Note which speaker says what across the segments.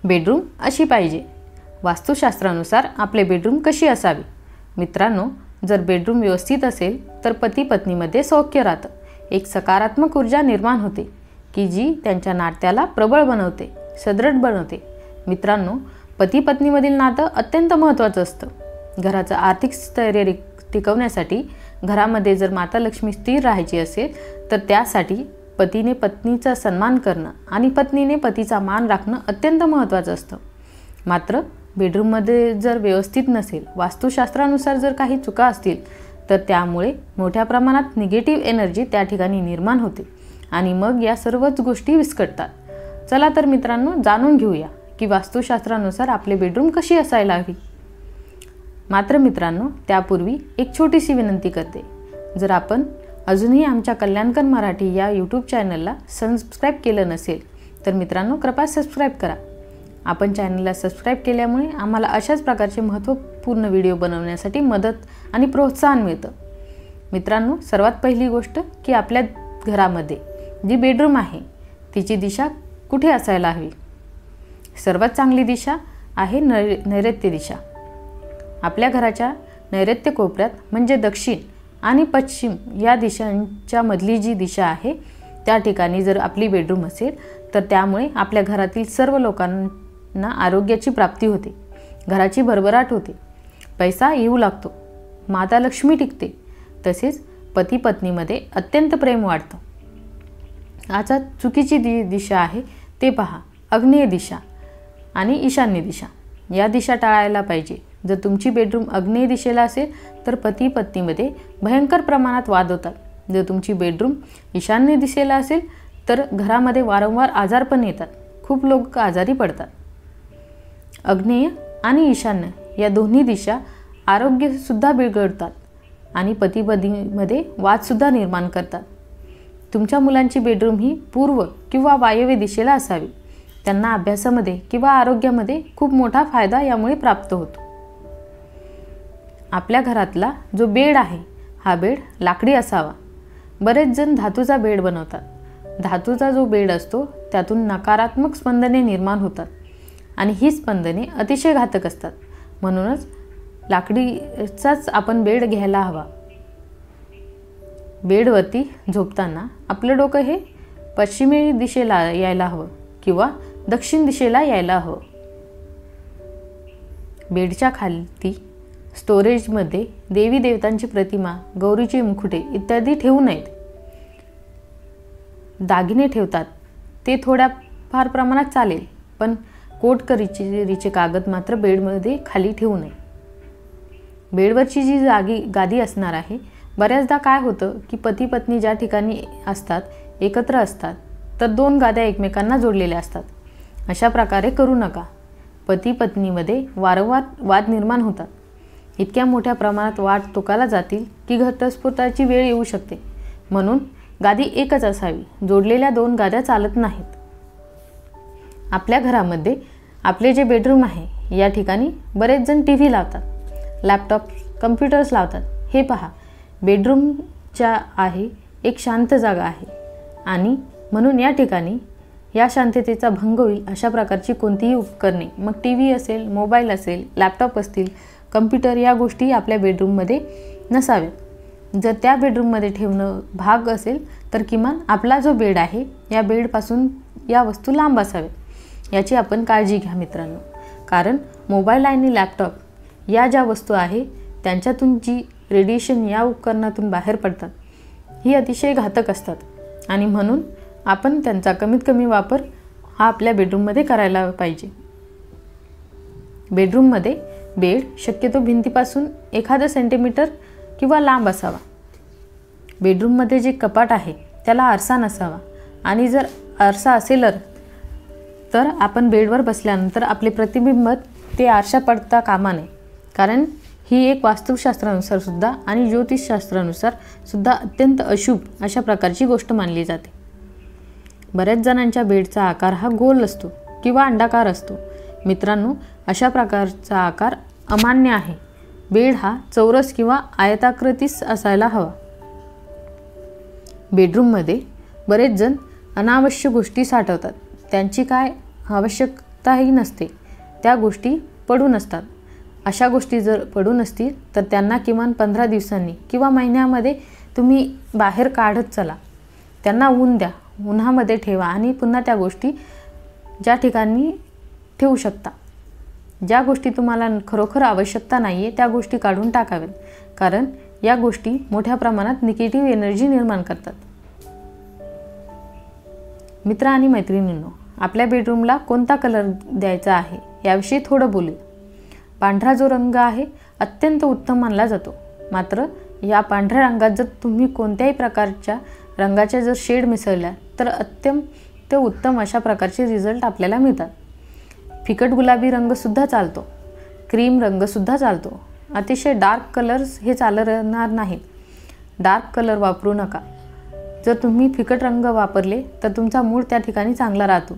Speaker 1: Bedroom अशी पाहिजे. वास्तुशास्त्रानुसार आपले बेडरूम कशी असावी? मित्रांनो, जर बेडरूम व्यवस्थित असेल तर पती पत्नीमध्ये सौख्य राहतं. एक सकारात्मक ऊर्जा निर्माण होते की जी त्यांच्या नात्याला प्रबळ बनवते, सदृढ बनवते. मित्रांनो, पती पत्नीमधील नातं अत्यंत महत्त्वाचं असतं. घराचं आर्थिक स्थैर्य टिकवण्यासाठी घरामध्ये जर माता लक्ष्मी स्थिर राहायची असेल तर त्यासाठी पतीने पत्नीचा सन्मान करणं आणि पत्नीने पतीचा मान राखणं अत्यंत महत्त्वाचं असतं. मात्र बेडरूममध्ये जर व्यवस्थित नसेल, वास्तुशास्त्रानुसार जर काही चुका असतील तर त्यामुळे मोठ्या प्रमाणात निगेटिव्ह एनर्जी त्या ठिकाणी निर्माण होते आणि मग या सर्वच गोष्टी विस्कटतात. चला तर मित्रांनो, जाणून घेऊया की वास्तुशास्त्रानुसार आपले बेडरूम कशी असायला हवी. मात्र मित्रांनो, त्यापूर्वी एक छोटीशी विनंती करते. जर आपण अजूनही आमच्या कल्याणकर मराठी या यूट्यूब चॅनलला सबस्क्राईब केलं नसेल तर मित्रांनो कृपया सबस्क्राईब करा. आपण चॅनलला सबस्क्राईब केल्यामुळे आम्हाला अशाच प्रकारचे महत्त्वपूर्ण व्हिडिओ बनवण्यासाठी मदत आणि प्रोत्साहन मिळतं. मित्रांनो, सर्वात पहिली गोष्ट की आपल्या घरामध्ये जी बेडरूम आहे तिची दिशा कुठे असायला हवी? सर्वात चांगली दिशा आहे नैऋत्य दिशा. आपल्या घराच्या नैऋत्य कोपऱ्यात म्हणजे दक्षिण आणि पश्चिम या दिशांच्या मधली जी दिशा आहे त्या ठिकाणी जर आपली बेडरूम असेल तर त्यामुळे आपल्या घरातील सर्व लोकांना आरोग्याची प्राप्ती होते, घराची भरभराट होते, पैसा येऊ लागतो, माता लक्ष्मी टिकते, तसेच पती पत्नीमध्ये अत्यंत प्रेम वाढतं. आता चुकीची दिशा आहे ते पहा, आग्नेय दिशा आणि ईशान्य दिशा. या दिशा टाळायला पाहिजे. जर तुमची बेडरूम आग्नेय दिशेला असेल तर पती पत्नीमध्ये भयंकर प्रमाणात वाद होतात. जर तुमची बेडरूम ईशान्य दिशेला असेल तर घरामध्ये वारंवार आजारपण येतात, खूप लोक आजारी पडतात. आग्नेय आणि ईशान्य या दोन्ही दिशा आरोग्यसुद्धा बिघडतात आणि पती पत्नीमध्ये वादसुद्धा निर्माण करतात. तुमच्या मुलांची बेडरूम ही पूर्व किंवा वायव्य दिशेला असावी. त्यांना अभ्यासामध्ये किंवा आरोग्यामध्ये खूप मोठा फायदा यामुळे प्राप्त होतो. आपल्या घरातला जो बेड आहे हा बेड लाकडी असावा. बरेच जण धातूचा बेड बनवतात. धातूचा जो बेड असतो त्यातून नकारात्मक स्पंदने निर्माण होतात आणि ही स्पंदने अतिशय घातक असतात. म्हणूनच लाकडीचाच आपण बेड घ्यायला हवा. बेडवरती झोपताना आपलं डोकं हे पश्चिमी दिशेला यायला हवं किंवा दक्षिण दिशेला यायला हवं. बेडच्या खाली स्टोरेजमध्ये देवी देवतांची प्रतिमा, गौरीचे मुकुटे इत्यादी ठेवू नयेत. दागिने ठेवतात ते थोड्या फार प्रमाणात चालेल, पण कोटकरीचे कागद मात्र बेडमध्ये खाली ठेवू नये. बेडवरची जी गादी असणार आहे, बऱ्याचदा काय होतं की पती पत्नी ज्या ठिकाणी असतात, एकत्र असतात, तर दोन गाद्या एकमेकांना जोडलेल्या असतात. अशा प्रकारे करू नका. पती पत्नीमध्ये वारंवार वाद निर्माण होतात. इतक्या मोठ्या प्रमाणात वाद टोकाला जातील की घटस्फोटाची वेळ येऊ शकते. म्हणून गादी एकच असावी, जोडलेल्या दोन गाद्या चालत नाहीत. आपल्या घरामध्ये आपले जे बेडरूम आहे या ठिकाणी बरेच जण TV लावतात, लॅपटॉप, कम्प्युटर्स लावतात. हे पहा, बेडरूमच्या आहे एक शांत जागा आहे आणि म्हणून या ठिकाणी या शांततेचा भंग होईल अशा प्रकारची कोणतीही उपकरणे, मग TV असेल, मोबाईल असेल, लॅपटॉप असतील, कम्प्युटर या गोष्टी आपल्या बेडरूममध्ये नसाव्यात. जर त्या बेडरूममध्ये ठेवणं भाग असेल तर किमान आपला जो बेड आहे या बेडपासून या वस्तू लांब असाव्यात. याची आपण काळजी घ्या मित्रांनो. कारण मोबाईल आणि लॅपटॉप या ज्या वस्तू आहे त्यांच्यातून जी रेडिएशन या उपकरणातून बाहेर पडतात ही अतिशय घातक असतात आणि म्हणून आपण त्यांचा कमीत कमी वापर हा आपल्या बेडरूममध्ये करायला पाहिजे. बेडरूममध्ये बेड शक्यतो भिंतीपासून 1 सेंटीमीटर किंवा लांब असावा. बेडरूममध्ये जे कपाट आहे त्याला आरसा नसावा आणि जर आरसा असेल तर आपण बेडवर बसल्यानंतर आपले प्रतिबिंब ते आरसा पडता कामा नये. कारण ही एक वास्तुशास्त्रानुसार सुद्धा आणि ज्योतिषशास्त्रानुसार सुद्धा अत्यंत अशुभ अशा प्रकारची गोष्ट मानली जाते. बऱ्याच जणांच्या बेडचा आकार हा गोल असतो किंवा अंडाकार असतो. मित्रांनो, अशा प्रकारचा आकार अमान्य आहे. बेड हा चौरस किंवा आयताकृतीस असायला हवा. बेडरूममध्ये बरेच जण अनावश्यक गोष्टी साठवतात. त्यांची काय आवश्यक आवश्यकताही नसते त्या गोष्टी पडून असतात. अशा गोष्टी जर पडून असतील तर त्यांना किमान 15 दिवसांनी किंवा महिन्यामध्ये तुम्ही बाहेर काढत चला. त्यांना ऊन द्या, उन्हामध्ये ठेवा आणि पुन्हा त्या गोष्टी ज्या ठिकाणी ठेवू शकता. ज्या गोष्टी तुम्हाला खरोखर आवश्यकता नाही आहे त्या गोष्टी काढून टाकाव्यात, कारण या गोष्टी मोठ्या प्रमाणात निगेटिव्ह एनर्जी निर्माण करतात. मित्र आणि मैत्रिणींनो, आपल्या बेडरूमला कोणता कलर द्यायचा आहे याविषयी थोडं बोलू. पांढरा जो रंग आहे अत्यंत उत्तम मानला जातो. मात्र या पांढऱ्या रंगात जर तुम्ही कोणत्याही प्रकारच्या रंगाच्या जर शेड मिसळल्या तर अत्यंत उत्तम अशा प्रकारचे रिझल्ट आपल्याला मिळतात. फिकट गुलाबी रंगसुद्धा चालतो, क्रीम रंगसुद्धा चालतो. अतिशय डार्क कलर्स हे चालणार नाहीत. डार्क कलर वापरू नका. जर तुम्ही फिकट रंग वापरले तर तुमचा मूड त्या ठिकाणी चांगला राहतो,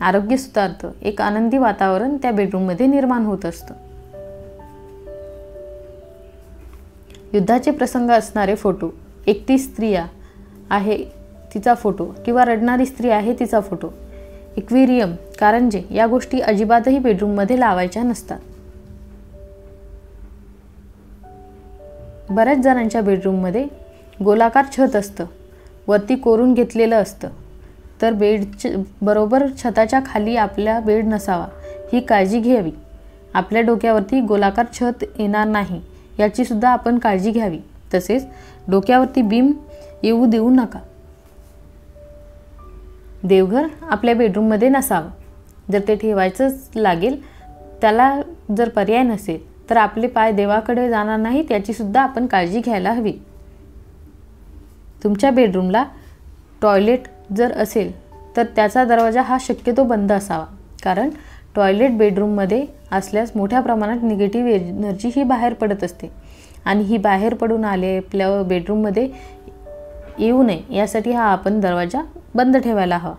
Speaker 1: आरोग्य सुधारतं, एक आनंदी वातावरण त्या बेडरूममध्ये निर्माण होत असतं. युद्धाचे प्रसंग असणारे फोटो, एकटी स्त्री आहे तिचा फोटो किंवा रडणारी स्त्री आहे तिचा फोटो, एक्वेरियम, कारंजे या गोष्टी अजिबातही बेडरूममध्ये लावायच्या नसतात. बऱ्याच जणांच्या बेडरूममध्ये गोलाकार छत असतं, वरती कोरून घेतलेलं असतं, तर बरोबर छताच्या खाली आपला बेड नसावा ही काळजी घ्यावी. आपल्या डोक्यावरती गोलाकार छत येणार नाही याची सुद्धा आपण काळजी घ्यावी. तसेच डोक्यावरती बीम येऊ देऊ नका. देवघर आपल्या बेडरूममध्ये नसावं. जर ते ठेवायचंच लागेल, त्याला जर पर्याय नसेल तर आपले पाय देवाकडे जाणार नाहीत याची सुद्धा आपण काळजी घ्यायला हवी. तुमच्या बेडरूमला टॉयलेट जर असेल तर त्याचा दरवाजा हा शक्यतो बंद असावा, कारण टॉयलेट बेडरूममध्ये असल्यास मोठ्या प्रमाणात निगेटिव्ह एनर्जी ही बाहेर पडत असते आणि ही बाहेर पडून आले आपल्या बेडरूममध्ये येऊ नये यासाठी हा आपण दरवाजा बंद ठेवायला हवा.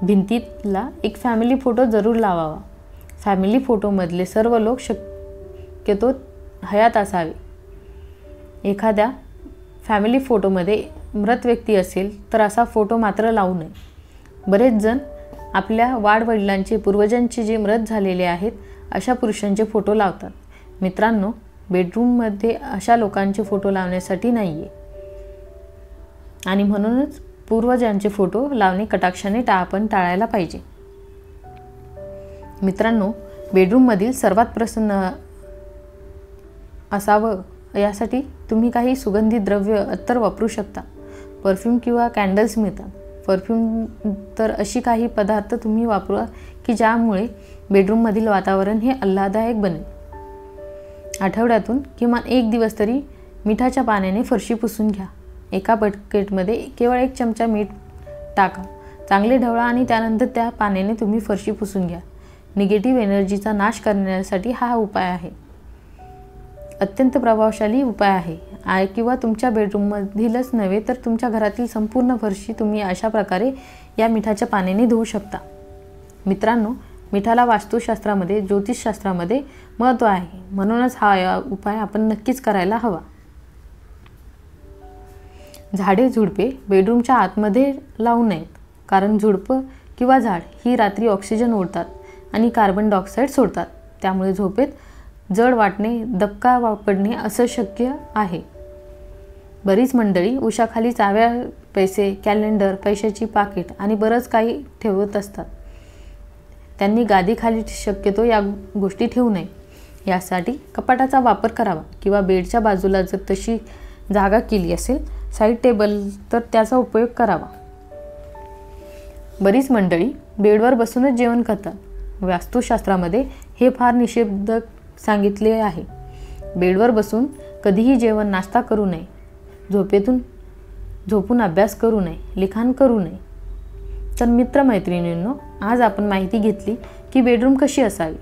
Speaker 1: भिंतीला एक फॅमिली फोटो जरूर लावावा. फॅमिली फोटोमधले सर्व लोक शक्यतो हयात असावे. एखाद्या फॅमिली फोटोमध्ये मृत व्यक्ती असेल तर असा फोटो मात्र लावू नये. बरेच जण आपल्या वाडवडिलांचे, पूर्वजांचे जे मृत झालेले आहेत अशा पुरुषांचे फोटो लावतात. मित्रांनो, बेडरूममध्ये अशा लोकांचे फोटो लावण्यासाठी नाही आहे आणि म्हणूनच पूर्वजांचे फोटो लावणे कटाक्षाने आपण टाळायला पाहिजे. मित्रांनो, बेडरूममधील सर्वात प्रसन्न असावं यासाठी तुम्ही काही सुगंधी द्रव्य अत्तर वापरू शकता. परफ्यूम किंवा कॅन्डल्स मिळतात. परफ्यूम तर अशी काही पदार्थ तुम्ही वापरा की ज्यामुळे बेडरूममधील वातावरण हे आल्हाददायक बनेल. आठवड्यातून किमान 1 दिवस तरी मिठाच्या पाण्याने फरशी पुसून घ्या. एका बकेटमध्ये केवळ 1 चमचा मीठ टाका, चांगले ढवळा आणि त्यानंतर त्या पाण्याने तुम्ही फरशी पुसून घ्या. निगेटिव्ह एनर्जीचा नाश करण्यासाठी हा उपाय आहे. अत्यंत प्रभावशाली उपाय आहे किंवा तुमच्या बेडरूममधीलच नव्हे तर तुमच्या घरातील संपूर्ण फरशी तुम्ही अशा प्रकारे या मिठाच्या पाण्याने धुवू शकता. मित्रांनो, मिठाला वास्तुशास्त्रामध्ये, ज्योतिषशास्त्रामध्ये महत्त्व आहे, म्हणूनच हा उपाय आपण नक्कीच करायला हवा. झाडे झुडपे बेडरूमच्या आतमध्ये लावू नयेत, कारण झुडपं किंवा झाड ही रात्री ऑक्सिजन ओढतात आणि कार्बन डायऑक्साईड सोडतात. त्यामुळे झोपेत जड वाटणे, दबका पडणे असं शक्य आहे. बरीच मंडळी उशाखाली चाव्या, पैसे, कॅलेंडर, पैशाची पाकिट आणि बरंच काही ठेवत असतात. त्यांनी गादीखाली शक्यतो या गोष्टी ठेवू नये. यासाठी कपाटाचा वापर करावा किंवा बेडच्या बाजूला जर तशी जागा केली असेल, साईड टेबल, तर त्याचा उपयोग करावा. बरीच मंडळी बेडवर बसूनच जेवण करतात. वास्तुशास्त्रामध्ये हे फार निषेध सांगितले आहे. बेडवर बसून कधीही जेवण, नाश्ता करू नये. झोपून अभ्यास करू नये, लिखाण करू नये. तर मित्रमैत्रिणींनो, आज आपण माहिती घेतली की बेडरूम कशी असावी.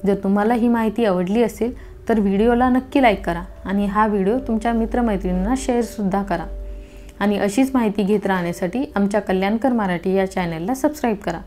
Speaker 1: जर तुम्हाला ही माहिती आवडली असेल तर व्हिडिओला नक्की लाईक करा आणि हा व्हिडिओ तुमच्या मित्रमैत्रिणींना शेअरसुद्धा करा. आणि अशीच माहिती घेत राहण्यासाठी आमच्या कल्याणकर मराठी या चॅनलला सबस्क्राईब करा.